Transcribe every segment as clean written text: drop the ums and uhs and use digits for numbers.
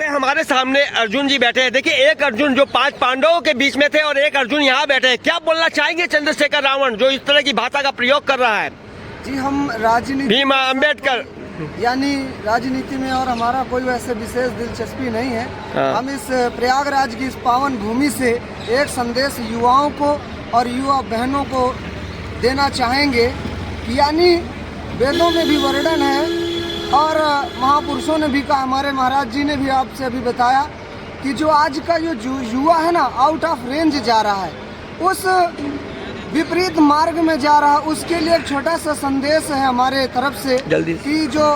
पे हमारे सामने अर्जुन जी बैठे हैं। देखिए, एक अर्जुन जो 5 पांडवों के बीच में थे और एक अर्जुन यहाँ बैठे हैं। क्या बोलना चाहेंगे चंद्रशेखर रावण जो इस तरह की भाषा का प्रयोग कर रहा है? जी, हम राजनीति भीम अम्बेडकर यानी राजनीति में और हमारा कोई वैसे विशेष दिलचस्पी नहीं है। हाँ। हम इस प्रयागराज की इस पावन भूमि से एक संदेश युवाओं को और युवा बहनों को देना चाहेंगे कि यानी वेदों में भी वर्णन है और महापुरुषों ने भी कहा, हमारे महाराज जी ने भी आपसे अभी बताया कि जो आज का जो युवा है ना, आउट ऑफ रेंज जा रहा है, उस विपरीत मार्ग में जा रहा है। उसके लिए एक छोटा सा संदेश है हमारे तरफ से जल्दी कि जो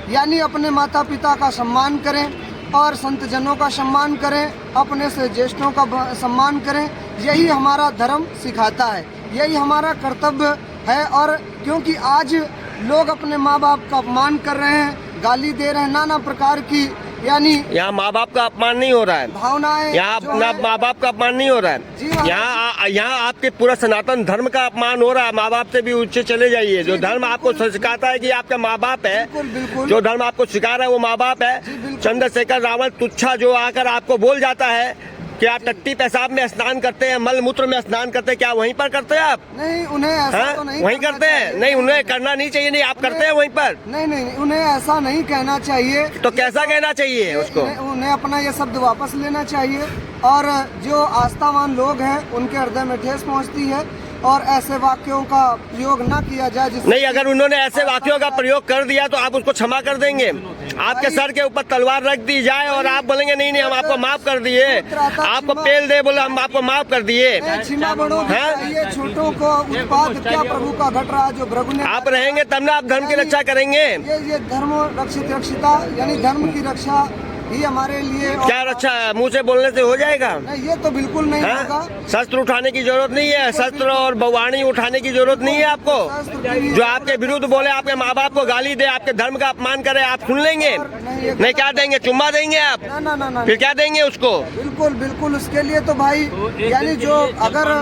यानी अपने माता पिता का सम्मान करें और संत जनों का सम्मान करें, अपने से ज्येष्ठों का सम्मान करें। यही हमारा धर्म सिखाता है, यही हमारा कर्तव्य है। और क्योंकि आज लोग अपने माँ बाप का अपमान कर रहे हैं, गाली दे रहे हैं, नाना प्रकार की यानी यहाँ माँ बाप का अपमान नहीं हो रहा है, भावनाएं यहाँ अपना माँ बाप का अपमान नहीं हो रहा है। यहाँ आपके पूरा सनातन धर्म का अपमान हो रहा है। माँ बाप से भी ऊंचे चले जाइए। जो धर्म आपको सिखाता है कि आपका माँ बाप है, बिल्कुल जो धर्म आपको सिखा रहा है वो माँ बाप है। चंद्रशेखर रावण तुच्छा जो आकर आपको बोल जाता है कि आप टट्टी पेशाब में स्नान करते हैं, मल मूत्र में स्नान करते हैं, क्या वहीं पर करते हैं आप? नहीं, उन्हें ऐसा तो नहीं वहीं करते हैं। नहीं, उन्हें करना नहीं चाहिए। नहीं, आप करते हैं वहीं पर? नहीं, उन्हें ऐसा नहीं कहना चाहिए। तो कैसा कहना चाहिए उसको? उन्हें अपना ये शब्द वापस लेना चाहिए। और जो आस्थावान लोग हैं उनके हृदय में ठेस पहुंचती है और ऐसे वाक्यों का प्रयोग ना किया जाए। नहीं, अगर उन्होंने ऐसे वाक्यों का प्रयोग कर दिया तो आप उसको क्षमा कर देंगे? आपके सर के ऊपर तलवार रख दी जाए और आप बोलेंगे नहीं नहीं हम आपको माफ कर दिए, आपको पेल दे बोले हम आपको माफ कर दिए? क्षमा बड़ों की चाहिए, छोटों को उत्पाद क्या प्रभु का घट रहा जो प्रभु ने। आप रहेंगे तब ना आप धर्म की रक्षा करेंगे। ये धर्म रक्षिता यानी धर्म की रक्षा ही हमारे लिए। क्या रक्षा मुंह से बोलने से हो जाएगा? नहीं, ये तो बिल्कुल नहीं होगा। शस्त्र उठाने की जरूरत नहीं है, शस्त्र और वाणी उठाने की जरूरत नहीं है आपको। जो आपके विरुद्ध बोले, आपके माँ बाप को गाली दे, आपके धर्म का अपमान करे, आप सुन लेंगे? नहीं, क्या देंगे? चुम्मा देंगे आप? ना, फिर क्या देंगे उसको? बिल्कुल उसके लिए तो भाई यानी जो अगर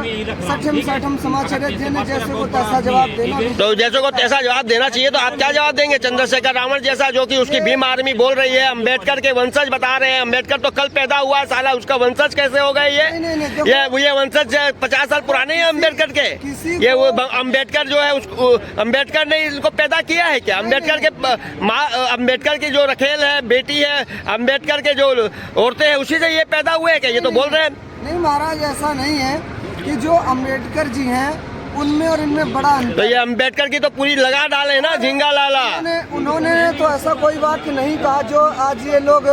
सठम समाचार देने जैसे को तैसा जवाब देना, तो जैसे को तैसा जवाब देना चाहिए। तो आप क्या जवाब देंगे चंद्रशेखर रावण जैसा, जो कि उसकी भीम आर्मी बोल रही है, अम्बेडकर के वंशज बता रहे हैं? अम्बेडकर तो कल पैदा हुआ है, साला उसका वंशज कैसे हो गए? ये वंशज 50 साल पुराने हैं अम्बेडकर के। ये वो अम्बेडकर जो है उसको अम्बेडकर ने इनको पैदा किया है क्या? अम्बेडकर के माँ, अम्बेडकर की जो रखेल है, बेटी है, अम्बेडकर के जो औरतें हैं, उसी से ये पैदा हुए हैं क्या? ये तो बोल रहे हैं। नहीं महाराज, ऐसा नहीं है कि जो अम्बेडकर जी हैं उनमें और इनमें बड़ा अंतर। तो ये अम्बेडकर की तो पूरी लगा डाले ना झिंगा लाला। उन्होंने तो ऐसा कोई वाक्य नहीं कहा जो आज ये लोग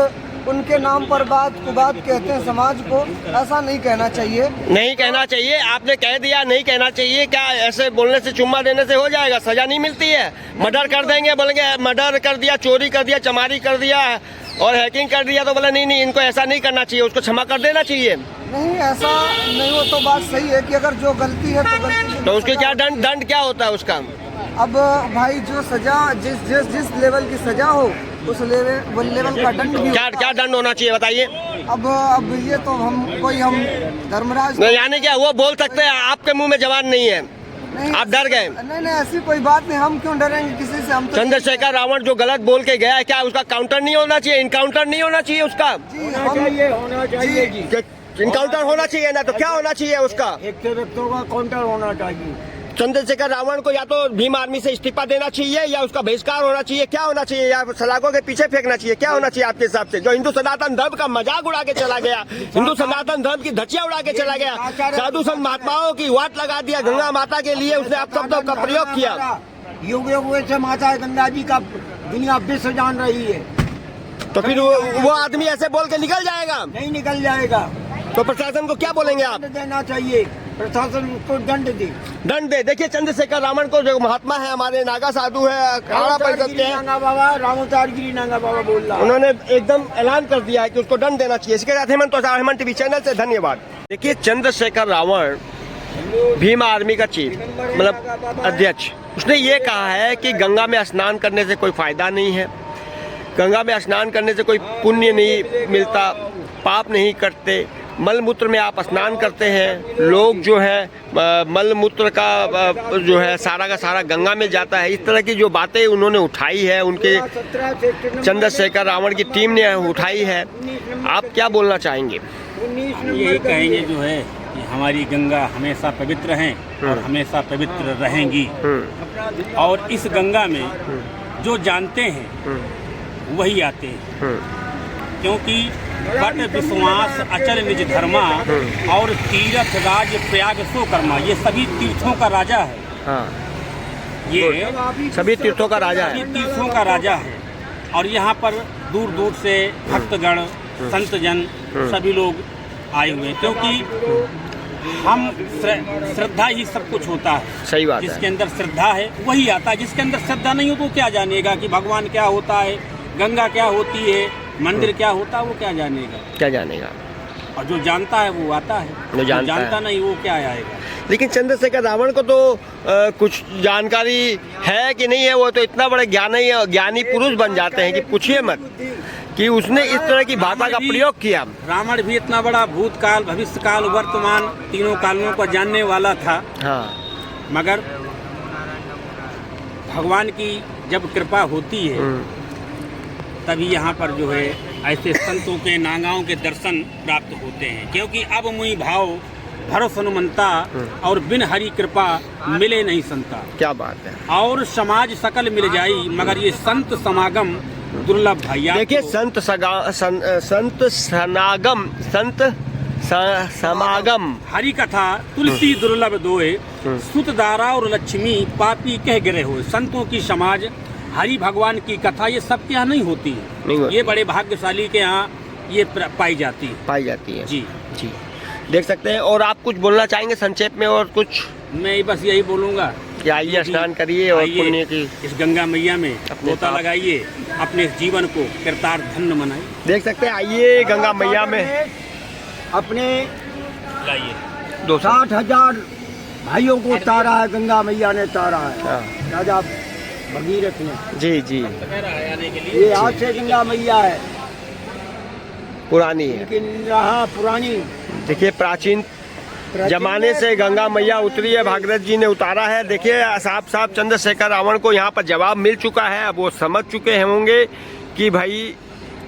उनके नाम पर बात कहते हैं समाज को। ऐसा नहीं कहना चाहिए। नहीं कहना चाहिए, आपने कह दिया नहीं कहना चाहिए। क्या ऐसे बोलने से, चुम्मा देने से हो जाएगा? सजा नहीं मिलती है? मर्डर कर देंगे, बोलेंगे मर्डर कर दिया, चोरी कर दिया, चमारी कर दिया और हैकिंग कर दिया तो बोला नहीं इनको ऐसा नहीं करना चाहिए, उसको क्षमा कर देना चाहिए। नहीं, ऐसा नहीं हो तो बात सही है कि अगर जो गलती है तो गलती, तो उसके क्या दंड क्या होता है उसका? अब भाई जो सजा जिस लेवल की सजा हो उस लेवल का दंड भी। क्या दंड होना चाहिए बताइए? अब ये तो हम धर्मराज यानी क्या वो बोल सकते हैं? आपके मुंह में जवान नहीं है, आप डर गए? नहीं, ऐसी कोई बात नहीं। हम क्यों डरेंगे किसी से? हम तो चंद्रशेखर रावण जो गलत बोल के गया है, क्या उसका काउंटर नहीं होना चाहिए? इनकाउंटर नहीं होना चाहिए उसका? इनकाउंटर होना चाहिए ना? तो क्या होना चाहिए उसका? एक से व्यक्तियों का काउंटर होना चाहिए। चंद्रशेखर रावण को या तो भीम आर्मी से इस्तीफा देना चाहिए या उसका बहिष्कार होना चाहिए। क्या होना चाहिए? या सलाखों के पीछे फेंकना चाहिए? क्या होना चाहिए आपके हिसाब से? जो हिंदू सनातन धर्म का मजाक उड़ा के चला गया, हिंदू सनातन धर्म की धज्जियां उड़ा के चला गया, साधु संत महात्माओं की वाट लगा दिया, गंगा माता के लिए उसने आप शब्दों का प्रयोग किया। युग से माता गंगा जी का दुनिया विश्व जान रही है। तो फिर वो आदमी ऐसे बोल के निकल जाएगा? नहीं निकल जाएगा। तो प्रशासन को क्या बोलेंगे आप? देना चाहिए, प्रशासन को दंड दे। देखिए चंद्रशेखर रावण को जो महात्मा है, हमारे नागा साधु है, अखाड़ा परिषद के नागा बाबा, रामोतार गिरी नागा बाबा बोल रहा है, उन्होंने एकदम ऐलान कर दिया है कि उसको दंड देना चाहिए। इसके साथ हेमंत टीवी चैनल से धन्यवाद। देखिए चंद्रशेखर रावण भीम आर्मी का चीफ मतलब अध्यक्ष, उसने ये कहा है कि गंगा में स्नान करने से कोई फायदा नहीं है, गंगा में स्नान करने से कोई पुण्य नहीं मिलता, पाप नहीं करते, मल मूत्र में आप स्नान करते हैं, लोग जो है मल मूत्र का जो है सारा का सारा गंगा में जाता है। इस तरह की जो बातें उन्होंने उठाई है, उनके चंद्रशेखर रावण की टीम ने उठाई है, आप क्या बोलना चाहेंगे? यही कहेंगे जो है कि हमारी गंगा हमेशा पवित्र हैं और हमेशा पवित्र रहेंगी। और इस गंगा में जो जानते हैं वही आते हैं, क्योंकि बट विश्वास अचल निज धर्मा और तीर्थ राज प्रयाग सो कर्मा, ये सभी तीर्थों का राजा है। हाँ, ये सभी तीर्थों का राजा है। सभी तीर्थों का राजा है। और यहाँ पर दूर दूर से भक्तगण, संतजन सभी लोग आए हुए हैं, क्योंकि हम श्रद्धा ही सब कुछ होता है। सही बात है। जिसके अंदर श्रद्धा है वही आता है, जिसके अंदर श्रद्धा नहीं हो तो क्या जानेगा कि भगवान क्या होता है, गंगा क्या होती है, मंदिर क्या होता है, वो क्या जानेगा? क्या जानेगा? और जो जानता है वो आता है, जो जानता नहीं वो क्या आएगा? लेकिन चंद्रशेखर रावण को तो कुछ जानकारी है कि नहीं है, वो तो इतना बड़े ज्ञानी पुरुष बन जाते हैं कि पूछिए मत, कि उसने इस तरह की भाषा का प्रयोग किया। रावण भी इतना बड़ा भूतकाल, भविष्यकाल, वर्तमान तीनों कालों को जानने वाला था। हाँ, मगर भगवान की जब कृपा होती है तभी यहाँ पर जो है ऐसे संतों के, नागाओं के दर्शन प्राप्त होते हैं, क्योंकि अब मुई भाव भरोस हनुमंता और बिन हरि कृपा मिले नहीं संता। क्या बात है। और समाज सकल मिल जाई मगर ये संत समागम दुर्लभ भैया। देखिए, संत समागम हरि कथा तुलसी दुर्लभ दोए, सुत दारा और लक्ष्मी पापी कह गिरे हो। संतों की समाज, हरि भगवान की कथा ये सबके यहाँ नहीं होती है, ये बड़े भाग्यशाली के यहाँ ये पाई जाती है। जी जी, देख सकते हैं। और आप कुछ बोलना चाहेंगे संक्षेप में? और कुछ मैं बस यही बोलूँगा कि आइए स्नान करिए और पुण्य की इस गंगा मैया में गोता लगाइए, अपने जीवन को कृतार्थ धन्य बनाइए। देख सकते हैं, आइए गंगा मैया में अपने लाइए 60,000 भाइयों को तारा है, गंगा मैया ने तारा है। हाँ। राजा भगीरथ ने। जी जी, ये आज से गंगा मैया है, पुरानी है, लेकिन रहा पुरानी। देखिए प्राचीन जमाने से गंगा मैया उतरी है, भागीरथ जी ने उतारा है। देखिए साफ साफ चंद्रशेखर रावण को यहाँ पर जवाब मिल चुका है। अब वो समझ चुके होंगे कि भाई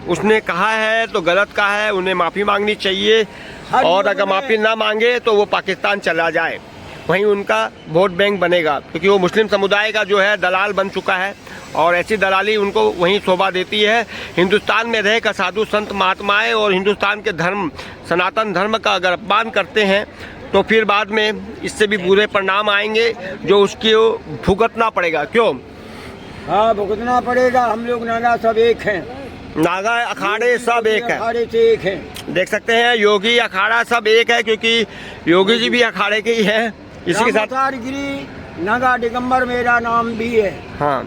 उसने कहा है तो गलत कहा है, उन्हें माफ़ी मांगनी चाहिए, और अगर माफ़ी ना मांगे तो वो पाकिस्तान चला जाए, वहीं उनका वोट बैंक बनेगा, क्योंकि वो मुस्लिम समुदाय का जो है दलाल बन चुका है, और ऐसी दलाली उनको वहीं शोभा देती है। हिंदुस्तान में रहकर साधु संत महात्माएं और हिंदुस्तान के धर्म, सनातन धर्म का अगर अपमान करते हैं तो फिर बाद में इससे भी बुरे परिणाम आएंगे, जो उसकी भुगतना पड़ेगा। क्यों? हाँ, भुगतना पड़ेगा। हम लोग नागा सब एक हैं, नागा अखाड़े सब एक है, अखाड़े से एक हैं। देख सकते हैं योगी अखाड़ा सब एक है, क्योंकि योगी जी भी अखाड़े के ही हैं। इसी के साथ गिरी नागा दिगंबर मेरा नाम भी है। हाँ,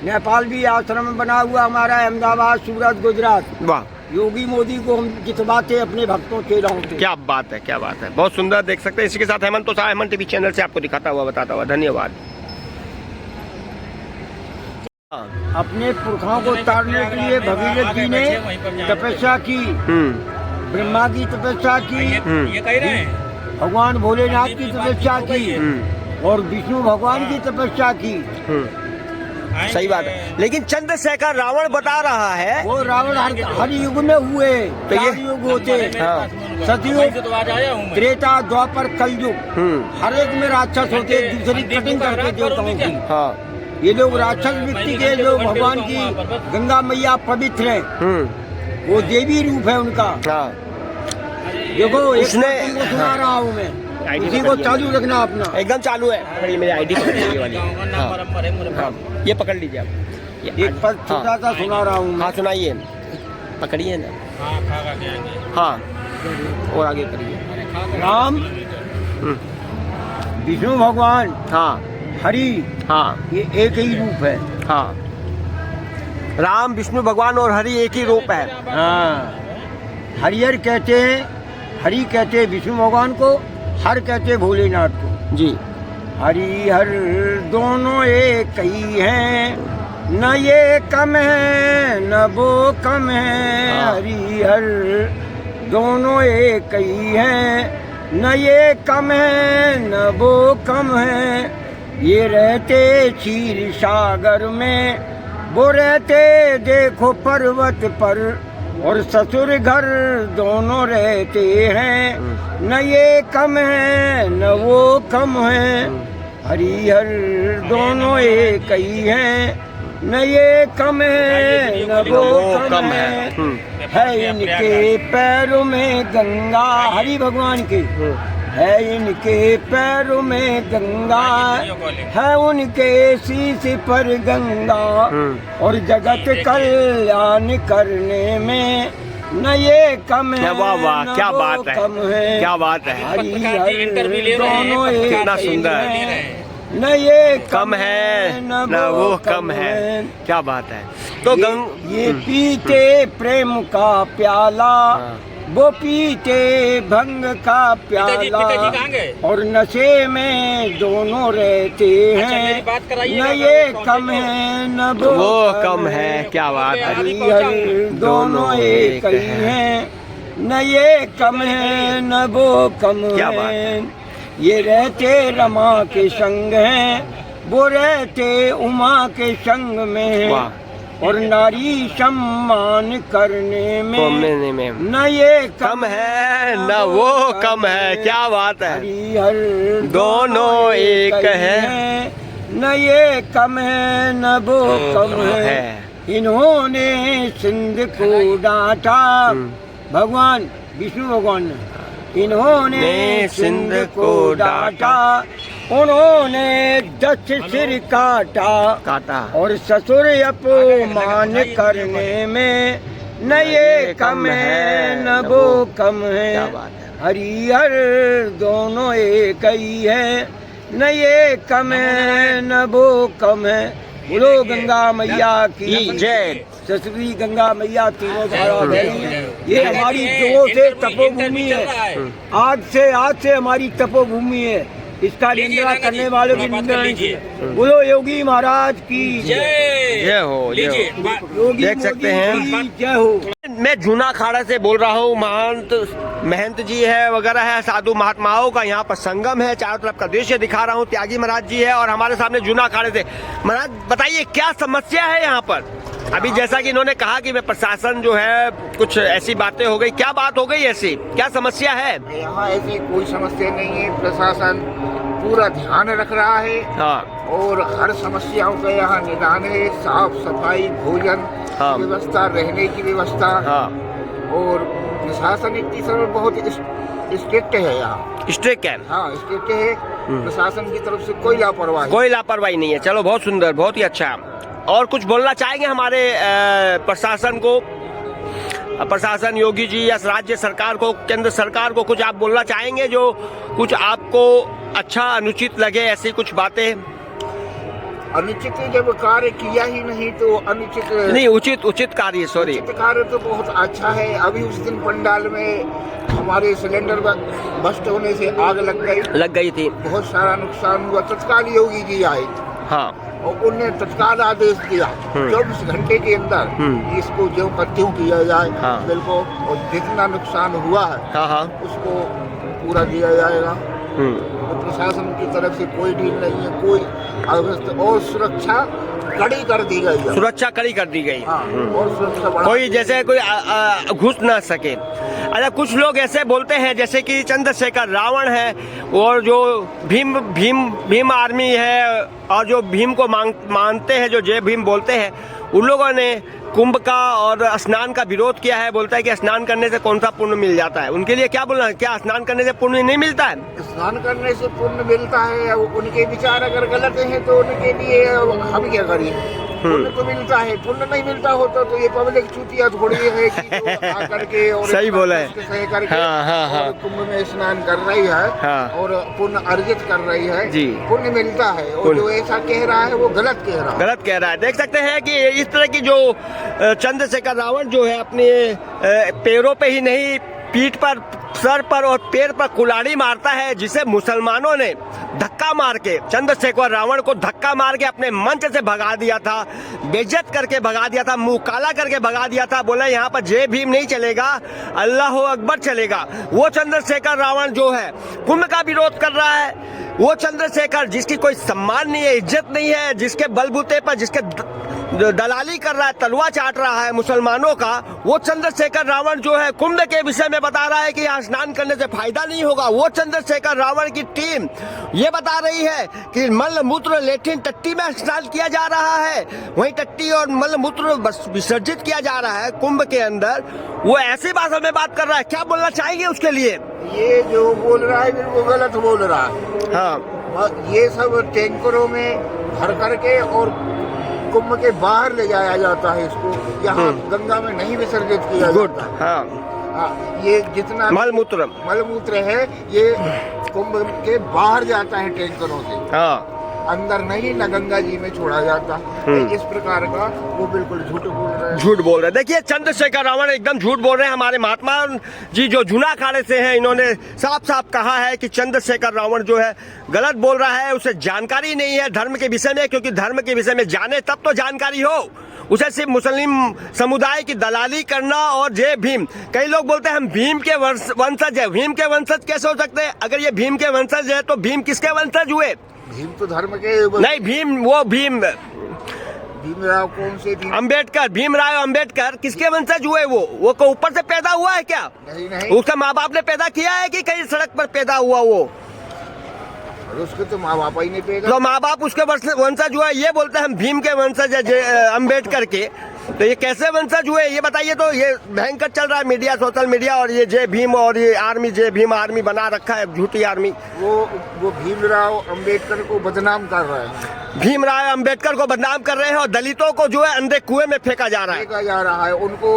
नेपाल भी आश्रम बना हुआ हमारा, अहमदाबाद, सूरत, गुजरात। वाह, योगी मोदी को हम जितवाते अपने भक्तों के रहते। क्या बात है, क्या बात है, बहुत सुंदर। देख सकते हैं इसी के साथ हेमंत तो हेमंत टीवी चैनल से आपको दिखाता हुआ बताता हुआ। धन्यवाद। अपने पुरखों को तारने के लिए भगीरथ जी ने तपस्या की, ब्रह्मा की तपस्या की, भगवान भोलेनाथ की तपस्या की, और विष्णु भगवान की तपस्या की। सही बात है, लेकिन चंद्रशेखर रावण बता रहा है वो रावण हर युग में हुए, तो ये युग होते हैं। हाँ। सतयुग, त्रेता, द्वापर, कलयुग, हर एक में राक्षस होते, दूसरी कटिंग करके देवताओं की। हाँ, ये लोग राक्षस व्यक्ति के, जो भगवान की गंगा मैया पवित्र है, वो देवी रूप है उनका। हाँ। देखो उसने तुमको सुना रहा हूँ मैं, इसी को चालू रखना अपना। एकदम चालू है। पकड़िए, मेरी आईडी पकड़िए वाली। हाँ, ये पकड़ लीजिए आप। एक पद छोटा सा सुना रहा हूँ। हाँ, सुनाइए, पकड़िए ना। हाँ, और आगे करिए। राम, विष्णु भगवान, हाँ, हरि, हाँ, ये एक ही रूप है। हाँ, राम, विष्णु भगवान और हरि एक ही रूप है। हाँ, हरिहर कहते हैं, हरि कहते हैं विष्णु भगवान को, हर कहते हैं भोलेनाथ को। जी, हरि हर दोनों एक ही हैं, न ये कम है न वो कम है। हाँ। हरि हर दोनों एक ही हैं, न ये कम है न वो कम है। ये रहते क्षीर सागर में, वो रहते देखो पर्वत पर, और ससुर घर दोनों रहते हैं, न ये कम है न वो कम है। हरिहर दोनों एक ही हैं, न ये कम है न वो कम है इनके पैरों में गंगा, हरि भगवान के है इनके पैरों में गंगा, है उनके शीश पर गंगा, और जगत कल्याण करने में न ये कम है। वाह वाह, क्या बात है, क्या बात है, हरिहर दोनों एक कितना सुंदर। न ये कम है न वो कम है, क्या बात है। तो ये पीते प्रेम का प्याला, वो पीते भंग का प्याला, और नशे में दोनों रहते हैं, न ये कम है न वो कम है, क्या बात है। हरिहर दोनों एक ही हैं, न ये कम है न वो कम क्या बात है। ये रहते रमा के संग हैं, वो रहते उमा के संग में, और नारी सम्मान करने में न ये कम है न वो कम है, क्या बात है। हरिहर दोनों एक है, न ये कम है न वो कम है। इन्होंने सिंध को डांटा, भगवान विष्णु भगवान ने, इन्होंने सिंध को डांटा, उन्होंने 10 सिर काटा, और ससुर अपमान करने में न ये कम है न वो कम है। हरिहर दोनों एक ही है, न ये कम है न वो कम है। बोलो गंगा मैया की जय। सरस्वती गंगा मैया तीनों धारा बहनी, ये हमारी जोरों से तपोभूमि है। आज से हमारी तपोभूमि है, इसका निंदा करने वालों की निंदा नहीं। बोलो योगी महाराज की जय हो। योगी देख सकते हैं, जय हो। मैं जूना अखाड़ा से बोल रहा हूँ। महंत जी है वगैरह है, साधु महात्माओं का यहाँ पर संगम है, चारों तरफ का दृश्य दिखा रहा हूँ। त्यागी महाराज जी है और हमारे सामने जूना अखाड़े से। महाराज बताइए क्या समस्या है यहाँ पर? अभी जैसा कि इन्होंने कहा कि मैं प्रशासन जो है कुछ ऐसी बातें हो गई, क्या बात हो गई ऐसी, क्या समस्या है? यहाँ ऐसी कोई समस्या नहीं है, प्रशासन पूरा ध्यान रख रहा है। हाँ। और हर समस्याओं का यहाँ निदान है। साफ सफाई, भोजन व्यवस्था, रहने की व्यवस्था। हाँ। और प्रशासन इतनी समय बहुत स्ट्रिक्ट है यहाँ। स्ट्रिक्ट है? हाँ, स्ट्रिक्ट है। प्रशासन की तरफ से कोई लापरवाही नहीं है। चलो बहुत सुंदर, बहुत ही अच्छा। और कुछ बोलना चाहेंगे हमारे प्रशासन को, प्रशासन योगी जी या राज्य सरकार को, केंद्र सरकार को कुछ आप बोलना चाहेंगे जो कुछ आपको अच्छा अनुचित लगे, ऐसी कुछ बातें? अनुचित जब कार्य किया ही नहीं तो अनुचित नहीं, उचित कार्य, सॉरी। उचित कार्य तो बहुत अच्छा है। अभी उस दिन पंडाल में हमारे सिलेंडर बस्ट होने से आग लग गई थी। बहुत सारा नुकसान हुआ। तत्काल योगी जी आए। हाँ। और उन्हें तत्काल आदेश दिया 24 घंटे के अंदर इसको जो त्यों किया जाए। हाँ। बिल्कुल। और जितना नुकसान हुआ है उसको पूरा दिया जाएगा। तो प्रशासन की तरफ से कोई ढील नहीं है, कोई अव्यवस्था। और सुरक्षा कड़ी कर दी गई है। सुरक्षा कड़ी कर दी गई। हाँ, और सुरक्षा कोई जैसे कोई घुस ना सके। अच्छा, कुछ लोग ऐसे बोलते हैं जैसे कि चंद्रशेखर रावण है और जो भीम आर्मी है और जो भीम को मानते हैं, जो जय भीम बोलते हैं, उन लोगों ने कुंभ का और स्नान का विरोध किया है। बोलता है कि स्नान करने से कौन सा पुण्य मिल जाता है। उनके लिए क्या बोलना है? क्या स्नान करने से पुण्य नहीं मिलता है? स्नान करने से पुण्य मिलता है। उनके विचार अगर गलत हैं तो उनके लिए हम क्या करें? पुण्य तो मिलता है। पुण्य नहीं मिलता होता तो ये पब्लिक चूतिया थोड़ी है कि आकर के और सही बोला है। हाँ। कुंभ में स्नान कर रही है। हाँ। और पुण्य अर्जित कर रही है जी। पुण्य मिलता है। और जो ऐसा कह रहा है वो गलत कह रहा है। देख सकते हैं कि इस तरह की जो चंद्रशेखर रावण जो है अपने पैरों पे ही नहीं, पीठ पर, सर पर और पैर पर कुल्हाड़ी मारता है, जिसे मुसलमानों ने धक्का मार के, चंद्रशेखर रावण को धक्का मार के अपने मंच से भगा दिया था, बेइज्जत करके भगा दिया था, मुंह काला करके भगा दिया था। बोला यहाँ पर जय भीम नहीं चलेगा, अल्लाह अकबर चलेगा। वो चंद्रशेखर रावण जो है कुंभ का विरोध कर रहा है, वो चंद्रशेखर जिसकी कोई सम्मान नहीं है, इज्जत नहीं है, जिसके बलबूते पर जिसके दलाली कर रहा है, तलवा चाट रहा है मुसलमानों का, वो चंद्रशेखर रावण जो है कुंभ के विषय में बता रहा है कि यहाँ स्नान करने से फायदा नहीं होगा। वो चंद्रशेखर रावण की टीम ये बता रही है कि मल मूत्र लेट्रिन टट्टी में स्नान किया जा रहा है, वहीं टट्टी और मल मूत्र विसर्जित किया जा रहा है कुंभ के अंदर। वो ऐसी भाषा में बात कर रहा है, क्या बोलना चाहेंगे उसके लिए? ये जो बोल रहा है वो गलत बोल रहा है। हाँ, ये सब टैंकरों में भर करके और कुंभ के बाहर ले जाया जाता है इसको, यहाँ गंगा में नहीं विसर्जित किया जाता। हाँ, ये जितना मलमूत्र है ये कुंभ के बाहर जाता है टैंकरों से। हाँ, अंदर नहीं न गंगा जी में छोड़ा जाता। इस प्रकार का वो बिल्कुल झूठ बोल रहे हैं। झूठ बोल रहे हैं। देखिए चंद्रशेखर रावण एकदम झूठ बोल रहे हैं। हमारे महात्मा जी जो जूना अखाड़े से हैं, इन्होंने साफ साफ कहा है कि चंद्रशेखर रावण जो है गलत बोल रहा है, उसे जानकारी नहीं है धर्म के विषय में, क्योंकि धर्म के विषय में जाने तब तो जानकारी हो। उसे सिर्फ मुस्लिम समुदाय की दलाली करना और जय भीम, कई लोग बोलते हैं हम भीम के वंशज है। भीम के वंशज कैसे हो सकते हैं? अगर ये भीम के वंशज है तो भीम किसके वंशज हुए? भीम तो धर्म के नहीं, भीमराव कौन से भीम? अम्बेडकर, भीमराव अम्बेडकर किसके वंशज हुए? वो को ऊपर से पैदा हुआ है क्या? नहीं। उसका माँ बाप ने पैदा किया है कि कहीं सड़क पर पैदा हुआ वो? उसके तो माँ बाप ही नहीं पैदा। तो माँ बाप उसके वंशज हुआ, ये बोलते हैं हम भीम के वंशज है अम्बेडकर के, तो ये कैसे वंशज हुए ये बताइए। तो ये भयंकर चल रहा है मीडिया, सोशल मीडिया, और ये जय भीम और ये आर्मी, जय भीम आर्मी बना रखा है, झूठी आर्मी। वो भीमराव अम्बेडकर को बदनाम कर रहे हैं। भीमराव अम्बेडकर को बदनाम कर रहे हैं और दलितों को जो है अंधे कुएं में फेंका जा रहा है। उनको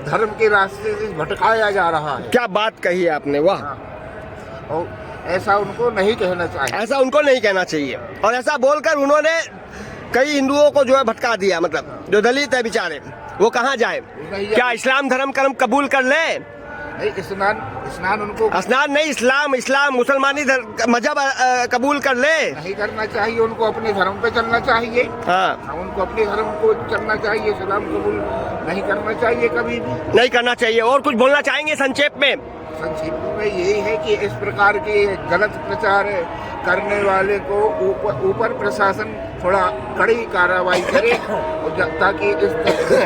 धर्म के रास्ते से भटकाया जा रहा है। क्या बात कही है आपने, वाह। और ऐसा उनको नहीं कहना चाहिए। ऐसा उनको नहीं कहना चाहिए, और ऐसा बोलकर उन्होंने कई हिंदुओं को जो है भटका दिया। मतलब जो दलित है बेचारे, वो कहाँ जाए? क्या इस्लाम धर्म कर्म कबूल कर ले? नहीं, स्नान उनको स्नान नहीं, इस्लाम मुसलमानी मजहब कबूल कर ले। नहीं करना चाहिए उनको, अपने धर्म पे चलना चाहिए। हाँ, उनको अपने धर्म को चलना चाहिए, इस्लाम कबूल नहीं करना चाहिए, कभी भी नहीं करना चाहिए। और कुछ बोलना चाहेंगे संक्षेप में? संक्षेप में यही है कि इस प्रकार के गलत प्रचार करने वाले को ऊपर प्रशासन थोड़ा कड़ी कार्रवाई करे, ताकि इस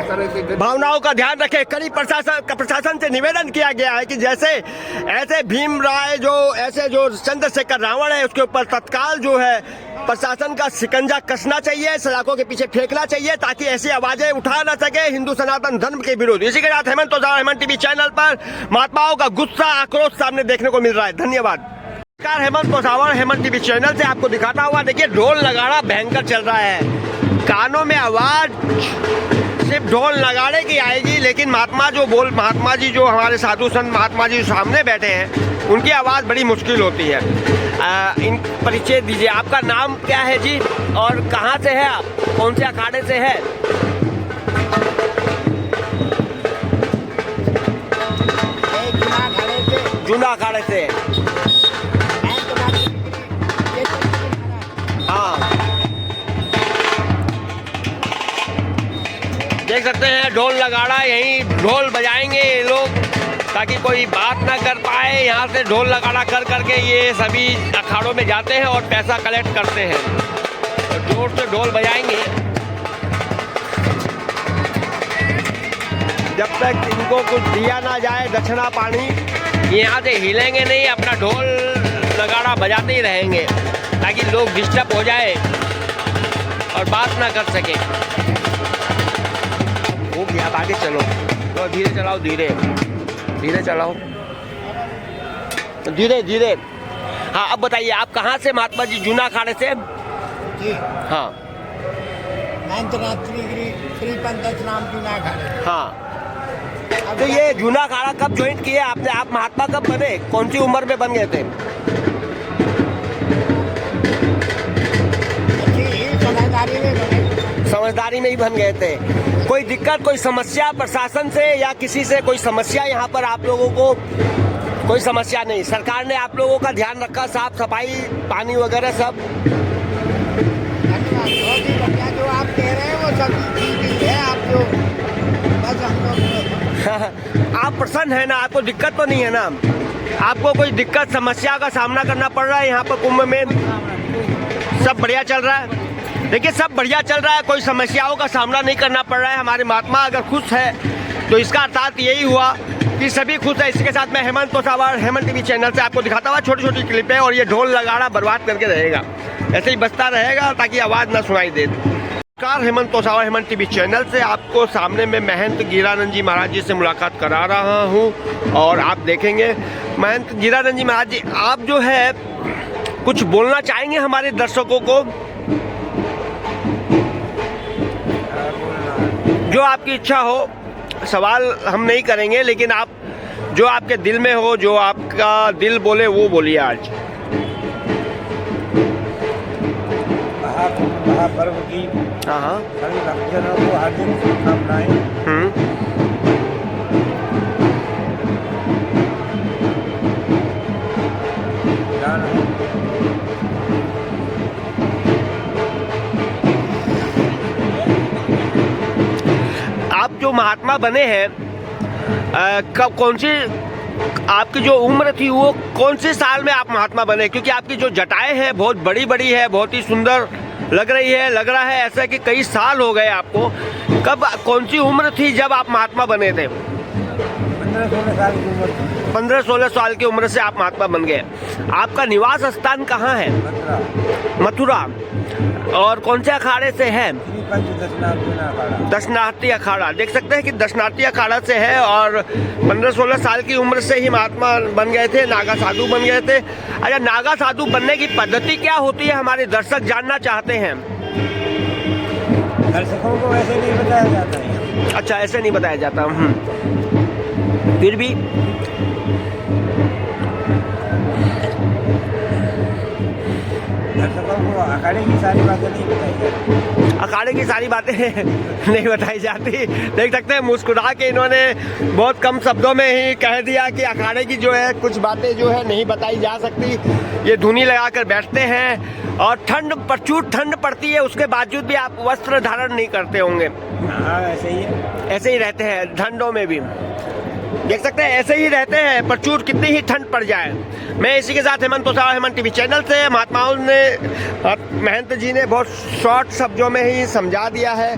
तरह से भावनाओं का ध्यान रखे। कड़ी प्रशासन से निवेदन किया गया है कि जैसे ऐसे भीम राय जो चंद्रशेखर रावण है, उसके ऊपर तत्काल जो है प्रशासन का शिकंजा कसना चाहिए, सलाखों के पीछे फेंकना चाहिए, ताकि ऐसी आवाजें उठा ना सके हिंदू सनातन धर्म के विरोध। इसी के साथ हेमंत ओझा, हेमंत टीवी चैनल पर महात्माओं का गुस्सा, आक्रोश सामने देखने को मिल रहा है। धन्यवाद। हेमंत ओझा, हेमंत टीवी चैनल से आपको दिखाता हुआ, देखिए ढोल नगाड़ा भयंकर चल रहा है, कानों में आवाज सिर्फ ढोल नगाड़े की आएगी, लेकिन महात्मा जी जो हमारे साधु संत महात्मा जी सामने बैठे हैं, उनकी आवाज बड़ी मुश्किल होती है। इन परिचय दीजिए, आपका नाम क्या है जी, और कहाँ से है आप, कौन से अखाड़े से है? जूना अखाड़े से। हाँ, देख सकते हैं ढोल नगाड़ा, यहीं ढोल बजाएंगे ये लोग ताकि कोई बात ना कर पाए। यहाँ से ढोल नगाड़ा कर करके ये सभी अखाड़ों में जाते हैं और पैसा कलेक्ट करते हैं, तो जोर से ढोल बजाएंगे जब तक इनको कुछ दिया ना जाए दक्षिणा पानी। यहाँ से हिलेंगे नहीं, अपना ढोल नगाड़ा बजाते ही रहेंगे ताकि लोग डिस्टर्ब हो जाए और बात ना कर सके। वो क्या, आगे चलो, तो धीरे चलाओ, धीरे चलाओ, धीरे। हाँ, अब बताइए आप कहाँ से महात्मा जी? जूना अखाड़े से जी। हाँ, श्री पंडित नाम जूना अखाड़ा। हाँ, तो ये जूना अखाड़ा कब ज्वाइन किए आपने? आप महात्मा कब बने, कौन सी उम्र में बन गए थे? समझदारी में ही बन गए थे। कोई दिक्कत, कोई समस्या प्रशासन से या किसी से, कोई समस्या यहाँ पर आप लोगों को कोई समस्या नहीं, सरकार ने आप लोगों का ध्यान रखा, साफ सफाई, पानी वगैरह सब। धन्यवाद, बहुत ही बढ़िया। जो आप कह रहे हैं वो सब ठीक है। आप जो बस हम लोग आप प्रसन्न है ना, आपको दिक्कत तो नहीं है ना? आपको कोई दिक्कत समस्या का सामना करना पड़ रहा है यहाँ पर कुंभ में? सब बढ़िया चल रहा है? देखिए सब बढ़िया चल रहा है, कोई समस्याओं का सामना नहीं करना पड़ रहा है। हमारे महात्मा अगर खुश है तो इसका अर्थात यही हुआ कि सभी खुश है। इसके साथ मैं हेमंत तोसावार, हेमंत टीवी चैनल से आपको दिखाता हुआ छोटी छोटी क्लिप है, और ये ढोल लगाड़ा बर्बाद करके रहेगा, ऐसे ही बजता रहेगा ताकि आवाज़ ना सुनाई दे। नमस्कार, हेमंत तोसावार, हेमंत टीवी चैनल से आपको सामने में महंत गिरानंद जी महाराज जी से मुलाकात करा रहा हूँ। और आप देखेंगे महंत गिरानंद जी महाराज जी, आप जो है कुछ बोलना चाहेंगे हमारे दर्शकों को? जो आपकी इच्छा हो, सवाल हम नहीं करेंगे, लेकिन आप जो आपके दिल में हो, जो आपका दिल बोले वो बोलिए आज। महापर्व की हाँ सभी भक्तजनों को हार्दिक शुभकामनाएं। आप जो महात्मा बने हैं, कब, कौन सी आपकी जो उम्र थी वो कौन से साल में आप महात्मा बने? क्योंकि आपकी जो जटाएं हैं बहुत बड़ी बड़ी है, बहुत ही सुंदर लग रही है, लग रहा है ऐसा कि कई साल हो गए आपको। कब, कौन सी उम्र थी जब आप महात्मा बने थे? 15-16 साल की उम्र थी। 15-16 साल की उम्र से आप महात्मा बन गए। आपका निवास स्थान कहाँ है? मथुरा। और कौन से अखाड़े से है? दशनार्थी अखाड़ा। देख सकते हैं कि दशनार्थी अखाड़ा से है, और 15-16 साल की उम्र से ही महात्मा बन गए थे, नागा साधु बन गए थे। अच्छा, नागा साधु बनने की पद्धति क्या होती है, हमारे दर्शक जानना चाहते हैं। दर्शकों को ऐसे नहीं बताया जाता है। अच्छा, ऐसे नहीं बताया जाता। फिर भी दर्शकों को अखाड़े की सारी बातें नहीं बताई जाती। अखाड़े की सारी बातें नहीं बताई जाती। देख सकते हैं मुस्कुरा के इन्होंने बहुत कम शब्दों में ही कह दिया कि अखाड़े की जो है कुछ बातें जो है नहीं बताई जा सकती। ये धुनी लगाकर बैठते हैं, और ठंड, प्रचुर ठंड पड़ती है, उसके बावजूद भी आप वस्त्र धारण नहीं करते होंगे। हाँ, ऐसे ही है। ऐसे ही रहते हैं ठंडों में भी। देख सकते हैं ऐसे ही रहते हैं, प्रचुर कितनी ही ठंड पड़ जाए। मैं इसी के साथ हेमंत तोसावार, हेमंत टीवी चैनल से। महात्माओं ने, महंत जी ने बहुत शॉर्ट शब्दों में ही समझा दिया है।